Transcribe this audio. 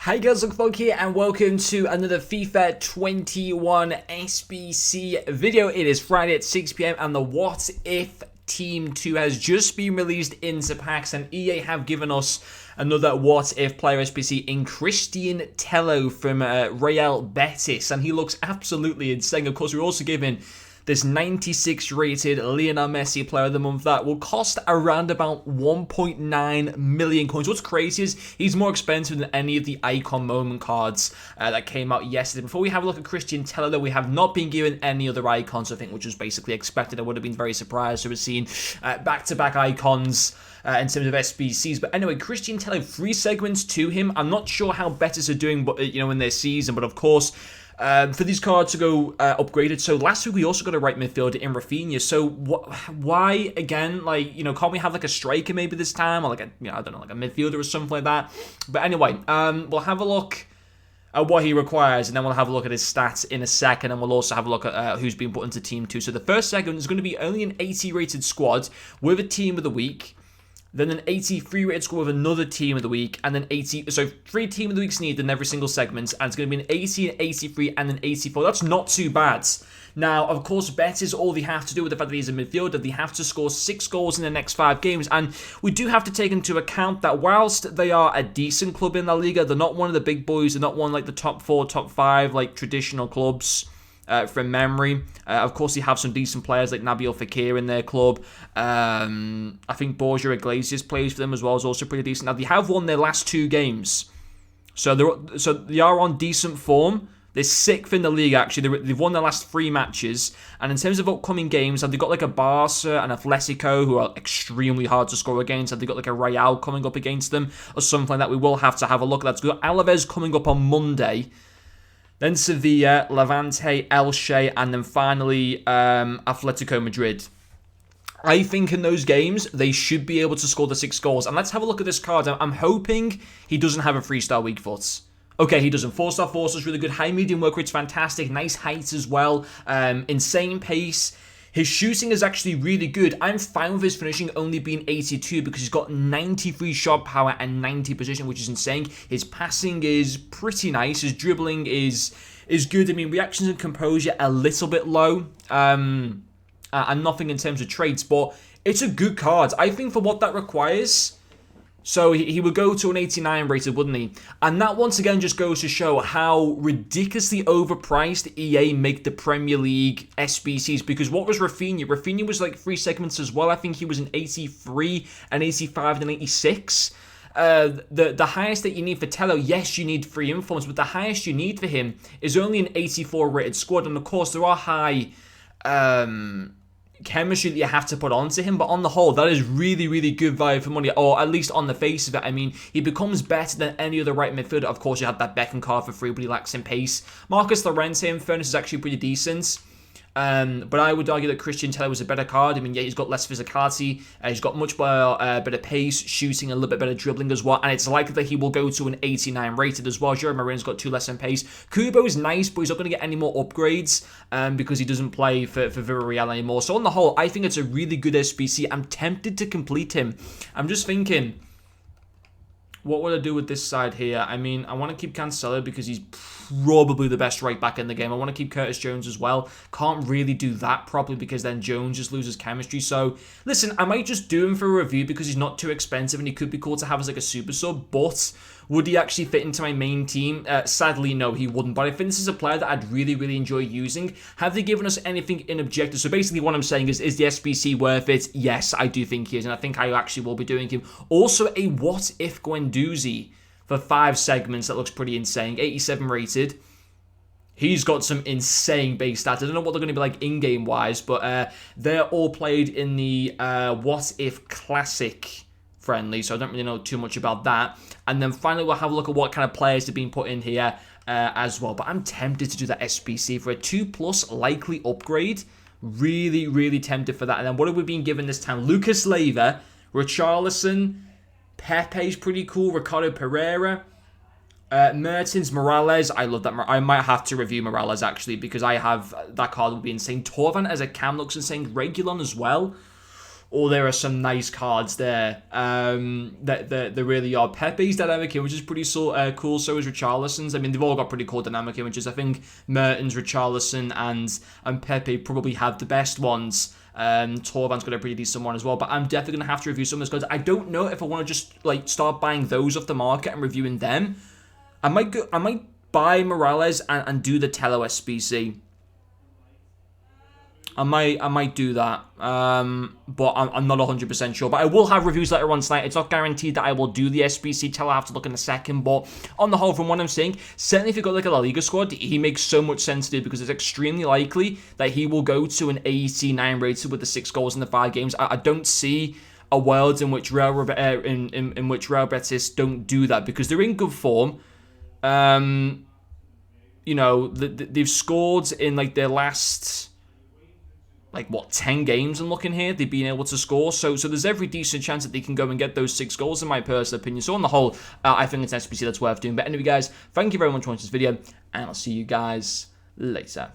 Hi guys, Luke here and welcome to another FIFA 21 SBC video. It is Friday at 6 PM and the What If Team 2 has just been released into packs, and EA have given us another What If player SBC in Cristian Tello from Real Betis, and he looks absolutely insane. Of course, we're also given this 96 rated Lionel Messi player of the month that will cost around about 1.9 million coins. What's crazy is he's more expensive than any of the icon moment cards that came out yesterday. Before we have a look at Cristian Tello, though, we have not been given any other icons, I think, which was basically expected. I would have been very surprised to have seen back-to-back icons in terms of SBCs. But anyway, Cristian Tello, 3 segments to him. I'm not sure how Betis are doing, but in their season, but of course, for these cards to go upgraded. So last week we also got a right midfielder in Rafinha. So why again? Can't we have like a striker maybe this time, or like a I don't know, like a midfielder or something like that? But anyway, we'll have a look at what he requires, and then we'll have a look at his stats in a second, and we'll also have a look at who's been put into Team 2. So the first segment is going to be only an 80 rated squad with a team of the week. Then an 83 rated squad with another team of the week, and then 80. So 3 team of the weeks needed in every single segment, and it's going to be an 80, an 83, and an 84. That's not too bad. Now, of course, Betis, all they have to do with the fact that he's a midfielder, they have to score 6 goals in the next 5 games, and we do have to take into account that whilst they are a decent club in La Liga, they're not one of the big boys. They're not one like the top 4, top 5, like traditional clubs. From memory. Of course, you have some decent players like Nabil Fekir in their club. I think Borja Iglesias plays for them as well, is also pretty decent. Now, they have won their last 2 games. So they are on decent form. They're 6th in the league, actually. They've won their last 3 matches. And in terms of upcoming games, have they got like a Barca and Atletico, who are extremely hard to score against? Have they got like a Real coming up against them, or something like that? We will have to have a look at that. So we've got Alaves coming up on Monday. Then Sevilla, Levante, Elche, and then finally Atletico Madrid. I think in those games, they should be able to score the 6 goals. And let's have a look at this card. I'm hoping he doesn't have a 3-star weak foot. Okay, he doesn't. 4-star force is really good. High medium work rate's fantastic. Nice height as well. Insane pace. His shooting is actually really good. I'm fine with his finishing only being 82 because he's got 93 shot power and 90 position, which is insane. His passing is pretty nice. His dribbling is good. I mean, reactions and composure a little bit low. And nothing in terms of traits, but it's a good card. I think for what that requires. So he would go to an 89 rated, wouldn't he? And that once again just goes to show how ridiculously overpriced EA make the Premier League SBCs. Because what was Rafinha? Rafinha was like 3 segments as well. I think he was an 83, an 85, and an 86. The highest that you need for Tello, yes, you need 3 informs, but the highest you need for him is only an 84 rated squad. And of course, there are high chemistry that you have to put onto him, but on the whole, that is really, really good value for money, or at least on the face of it. I mean, he becomes better than any other right midfielder. Of course, you have that Beckham card for free, but he lacks in pace. Marcus Llorente, in fairness, is actually pretty decent. But I would argue that Cristian Tello was a better card. I mean, yeah, he's got less physicality. He's got much better pace, shooting, a little bit better dribbling as well. And it's likely that he will go to an 89 rated as well. Jeremy Marina's got 2 less in pace. Kubo is nice, but he's not going to get any more upgrades because he doesn't play for Villarreal anymore. So on the whole, I think it's a really good SBC. I'm tempted to complete him. I'm just thinking, what would I do with this side here? I mean, I want to keep Cancelo because he's probably the best right back in the game. I want to keep Curtis Jones as well. Can't really do that properly because then Jones just loses chemistry. So, listen, I might just do him for a review because he's not too expensive and he could be cool to have as like a super sub. But would he actually fit into my main team? Sadly, no, he wouldn't. But I think this is a player that I'd really, really enjoy using. Have they given us anything in objective? So basically what I'm saying is the SBC worth it? Yes, I do think he is. And I think I actually will be doing him. Also, a What If Guendouzi for 5 segments. That looks pretty insane. 87 rated. He's got some insane base stats. I don't know what they're going to be like in-game wise, but they're all played in the What If Classic friendly, so I don't really know too much about that. And then finally, we'll have a look at what kind of players have been put in here as well. But I'm tempted to do that SBC for a 2+ likely upgrade. Really, really tempted for that. And then what have we been given this time? Lucas Leiva, Richarlison, Pepe's pretty cool, Ricardo Pereira, Mertens, Morales. I love that. I might have to review Morales actually because I have that card would be insane. Torvan as a cam looks insane. Regulon as well. Oh, there are some nice cards there. There really are. Pepe's dynamic image is pretty cool. So is Richarlison's. I mean, they've all got pretty cool dynamic images. I think Mertens, Richarlison, and Pepe probably have the best ones. Torvan's got a pretty decent one as well. But I'm definitely gonna have to review some of those cards. I don't know if I want to just like start buying those off the market and reviewing them. I might buy Morales and do the Tello SBC. I might do that, but I'm not 100% sure. But I will have reviews later on tonight. It's not guaranteed that I will do the SBC Tello. I'll have to look in a second. But on the whole, from what I'm saying, certainly if you've got like a La Liga squad, he makes so much sense to do because it's extremely likely that he will go to an 89 rated with the 6 goals in the 5 games. I don't see a world in which Real Betis don't do that because they're in good form. You know, they've scored in like their last, like, what, 10 games I'm looking here, they've been able to score. So there's every decent chance that they can go and get those 6 goals, in my personal opinion. So on the whole, I think it's an SBC that's worth doing. But anyway, guys, thank you very much for watching this video, and I'll see you guys later.